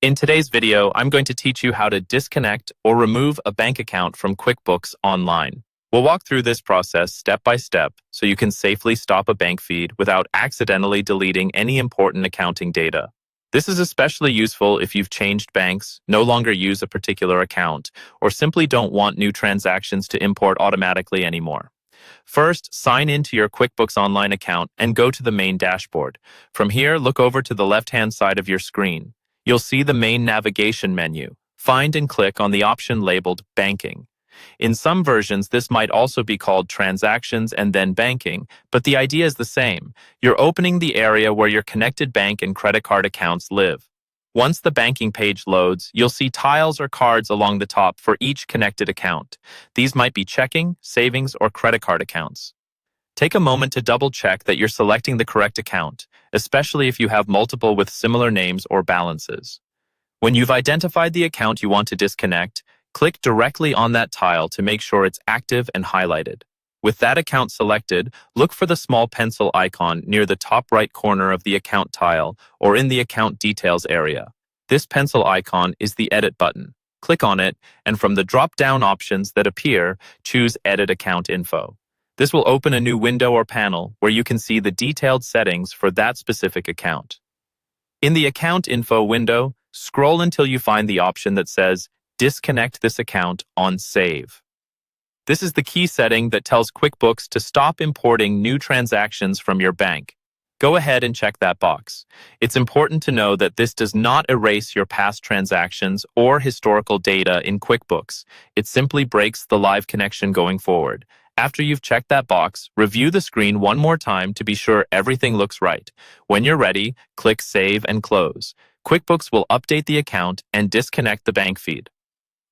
In today's video, I'm going to teach you how to disconnect or remove a bank account from QuickBooks Online. We'll walk through this process step by step so you can safely stop a bank feed without accidentally deleting any important accounting data. This is especially useful if you've changed banks, no longer use a particular account, or simply don't want new transactions to import automatically anymore. First, sign into your QuickBooks Online account and go to the main dashboard. From here, look over to the left-hand side of your screen. You'll see the main navigation menu. Find and click on the option labeled Banking. In some versions, this might also be called Transactions and then Banking, but the idea is the same. You're opening the area where your connected bank and credit card accounts live. Once the banking page loads, you'll see tiles or cards along the top for each connected account. These might be checking, savings, or credit card accounts. Take a moment to double-check that you're selecting the correct account, especially if you have multiple with similar names or balances. When you've identified the account you want to disconnect, click directly on that tile to make sure it's active and highlighted. With that account selected, look for the small pencil icon near the top right corner of the account tile or in the account details area. This pencil icon is the Edit button. Click on it, and from the drop-down options that appear, choose Edit Account Info. This will open a new window or panel where you can see the detailed settings for that specific account. In the Account Info window, scroll until you find the option that says Disconnect this account on Save. This is the key setting that tells QuickBooks to stop importing new transactions from your bank. Go ahead and check that box. It's important to know that this does not erase your past transactions or historical data in QuickBooks. It simply breaks the live connection going forward. After you've checked that box, review the screen one more time to be sure everything looks right. When you're ready, click Save and Close. QuickBooks will update the account and disconnect the bank feed.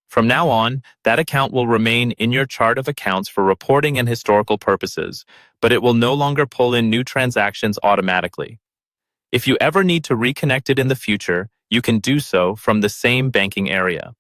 From now on, that account will remain in your chart of accounts for reporting and historical purposes, but it will no longer pull in new transactions automatically. If you ever need to reconnect it in the future, you can do so from the same banking area.